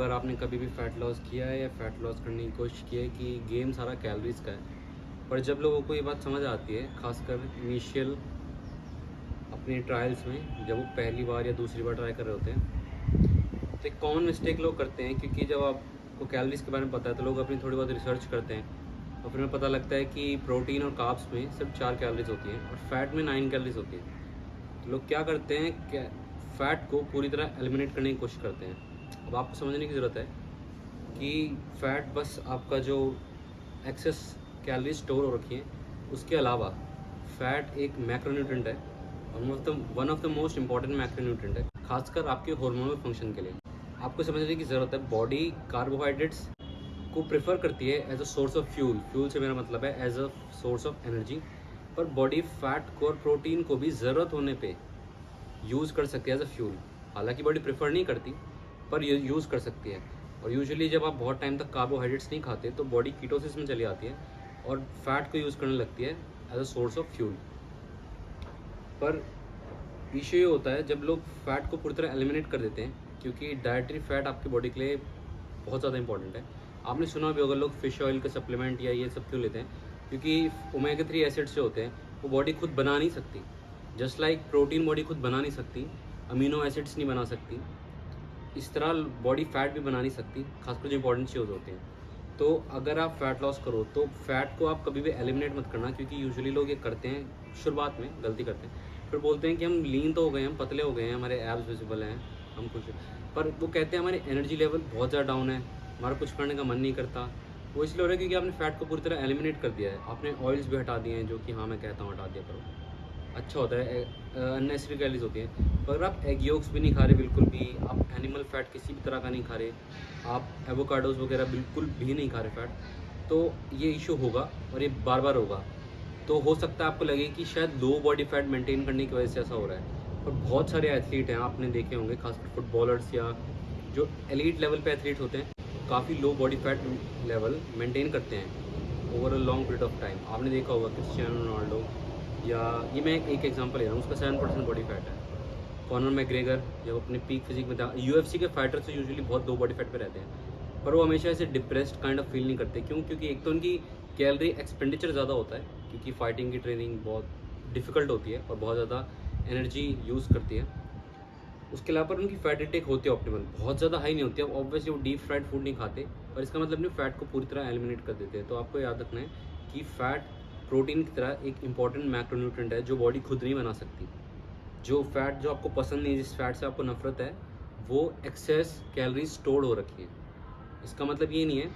अगर आपने कभी भी फ़ैट लॉस किया है या फ़ैट लॉस करने की कोशिश की है कि गेम सारा कैलोरीज़ का है, पर जब लोगों को ये बात समझ आती है, ख़ासकर इनिशियल अपने ट्रायल्स में, जब वो पहली बार या दूसरी बार ट्राई कर रहे होते हैं, तो एक कॉमन मिस्टेक लोग करते हैं क्योंकि जब आपको कैलोरीज़ के बारे में पता है तो लोग अपनी थोड़ी बहुत रिसर्च करते हैं और फिर उन्हें पता लगता है कि प्रोटीन और कार्ब्स में सिर्फ 4 कैलोरीज़ होती हैं और फैट में 9 कैलोरीज़ होती है। तो लोग क्या करते हैं, फ़ैट को पूरी तरह एलिमिनेट करने की कोशिश करते हैं। अब आपको समझने की ज़रूरत है कि फ़ैट बस आपका जो एक्सेस कैलोरी स्टोर हो रखी है, उसके अलावा फ़ैट एक मैक्रोन्यूट्रिएंट है और one of the most important macronutrient है, खासकर आपके हार्मोनल फंक्शन के लिए। आपको समझने की ज़रूरत है, बॉडी कार्बोहाइड्रेट्स को प्रेफर करती है as a source of fuel. Fuel से मेरा मतलब है as a source of energy, पर बॉडी फैट को और प्रोटीन को भी ज़रूरत होने पे यूज़ कर सकती है एज अ फ्यूल। हालांकि बॉडी प्रेफर नहीं करती, पर यूज़ कर सकती है। और यूजुअली जब आप बहुत टाइम तक कार्बोहाइड्रेट्स नहीं खाते तो बॉडी कीटोसिस में चली आती है और फैट को यूज़ करने लगती है as a source of fuel. पर इशू ये होता है जब लोग फैट को पूरी तरह एलिमिनेट कर देते हैं, क्योंकि डाइटरी फैट आपकी बॉडी के लिए बहुत ज़्यादा इंपॉर्टेंट है। आपने सुना भी होगा लोग फिश ऑयल के सप्लीमेंट या ये सब क्यों लेते हैं, क्योंकि ओमेगा 3 एसिड्स जो होते हैं वो बॉडी खुद बना नहीं सकती। जस्ट लाइक प्रोटीन बॉडी खुद बना नहीं सकती, अमीनो एसिड्स नहीं बना सकती, इस तरह बॉडी फैट भी बना नहीं सकती, खासकर जो इंपॉर्टेंट चीज़ होते हैं। तो अगर आप फैट लॉस करो तो फैट को आप कभी भी एलिमिनेट मत करना, क्योंकि यूजुअली लोग ये करते हैं, शुरुआत में गलती करते हैं, फिर बोलते हैं कि हम लीन तो हो गए, हम पतले हो गए हैं, हमारे एब्स विजिबल हैं, हम खुश हैं, पर वो कहते हैं हमारी एनर्जी लेवल बहुत ज़्यादा डाउन है, हमारा कुछ करने का मन नहीं करता। वो इसलिए हो रहा है क्योंकि आपने फैट को पूरी तरह एलिमिनेट कर दिया है, आपने ऑयल्स भी हटा दिए हैं, जो कि हाँ मैं कहता हूँ हटा दिया करो, अच्छा होता है। अननेसेसरी कैलोरीज होती हैं। पर अगर आप एग योक्स भी नहीं खा रहे बिल्कुल भी, आप एनिमल फैट किसी भी तरह का नहीं खा रहे, आप एवोकाडोज वगैरह बिल्कुल भी नहीं खा रहे फैट, तो ये इशू होगा और ये बार बार होगा। तो हो सकता है आपको लगे कि शायद लो बॉडी फैट मेंटेन करने की वजह से ऐसा हो रहा है, पर बहुत सारे एथलीट हैं, आपने देखे होंगे, खासकर फुटबॉलर्स या जो एलीट लेवल पे एथलीट होते हैं, काफ़ी लो बॉडी फैट लेवल मेंटेन करते हैं over a long period of time. आपने देखा होगा क्रिस्टियानो रोनाल्डो, या ये मैं एक एग्जांपल ले रहा हूँ, उसका 7% बॉडी फैट है। कॉनर मैग्रेगर जब अपने पीक फिजिक में था, यूएफसी के फाइटर से यूजुअली बहुत लो बॉडी फैट पे रहते हैं, पर वो हमेशा ऐसे डिप्रेस्ड काइंड ऑफ फील नहीं करते। क्यों? क्योंकि एक तो उनकी कैलोरी एक्सपेंडिचर ज़्यादा होता है, क्योंकि फाइटिंग की ट्रेनिंग बहुत डिफ़िकल्ट होती है और बहुत ज़्यादा एनर्जी यूज़ करती है। उसके अलावा पर उनकी फैट इंटेक होती है ऑप्टिमल, बहुत ज़्यादा हाई नहीं होती है। अब ऑब्वियसली वो डीप फ्राइड फूड नहीं खाते, पर इसका मतलब नहीं फैट को पूरी तरह एलिमिनेट कर देते हैं। तो आपको याद रखना है कि फ़ैट प्रोटीन की तरह एक इंपॉर्टेंट मैक्रोन्यूट्रिएंट है जो बॉडी खुद नहीं बना सकती। जो फैट जो आपको पसंद नहीं, जिस फैट से आपको नफरत है, वो एक्सेस कैलोरी स्टोर हो रखी है। इसका मतलब ये नहीं है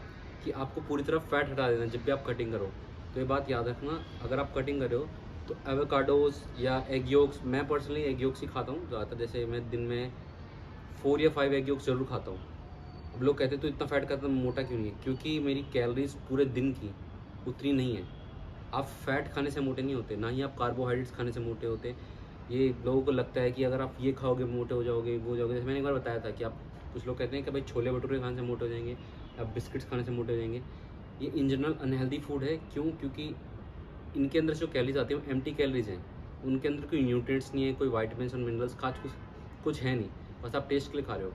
कि आपको पूरी तरह फैट हटा देना जब भी आप कटिंग करो। तो ये बात याद रखना, अगर आप कटिंग कर रहे हो तो एवोकाडोज या एग योक्स, मैं पर्सनली एग योक्स ही खाता हूँ ज़्यादातर, जैसे मैं दिन में 4 या 5 एग योक्स ज़रूर खाता हूँ। अब लोग कहते हैं तो इतना फैट खाता, मोटा क्यों नहीं है? क्योंकि मेरी कैलोरीज पूरे दिन की उतनी नहीं है। आप फैट खाने से मोटे नहीं होते, ना ही आप कार्बोहाइड्रेट्स खाने से मोटे होते। ये लोगों को लगता है कि अगर आप ये खाओगे मोटे हो जाओगे, वो हो जाओगे। जैसे मैंने एक बार बताया था कि आप, कुछ लोग कहते हैं कि भाई छोले भटूरे खाने से मोटे हो जाएंगे, आप बिस्किट्स खाने से मोटे हो जाएंगे। ये इन जनरल अनहेल्दी फूड है। क्यों? क्योंकि इनके अंदर जो कैलोरीज आती हैं वो एम्प्टी कैलोरीज हैं, उनके अंदर कोई न्यूट्रिएंट्स नहीं है, कोई वाइटामिन और मिनरल्स खास कुछ है नहीं, बस आप टेस्ट के लिए खा रहे हो।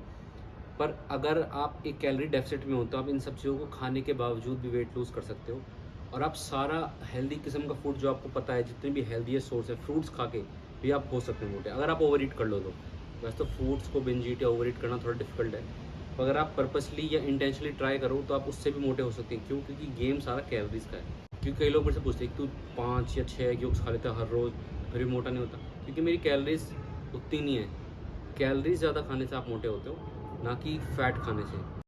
पर अगर आप एक कैलोरी डेफिसिट में हो तो आप इन सब चीज़ों को खाने के बावजूद भी वेट लूज़ कर सकते हो। और आप सारा हेल्दी किस्म का फूड जो आपको पता है, जितने भी हेल्दी सोर्स है, फ्रूट्स खा के भी आप हो सकते हैं मोटे, अगर आप ओवर ईट कर लो तो। वैसे तो फ्रूट्स को बिंज ईट या ओवर ईट करना थोड़ा डिफिकल्ट है, पर अगर आप पर्पसली या इंटेंशनली ट्राई करो तो आप उससे भी मोटे हो सकते हैं। क्यों? क्योंकि गेम सारा कैलोरीज का है। क्योंकि कई लोग मेरे से पूछते हैं कि तू 5 या 6 एग योक्स खा लेता है हर रोज़, फिर भी मोटा नहीं होता। क्योंकि मेरी कैलोरीज उतनी नहीं है। कैलोरीज ज़्यादा खाने से आप मोटे होते हो, ना कि फ़ैट खाने से।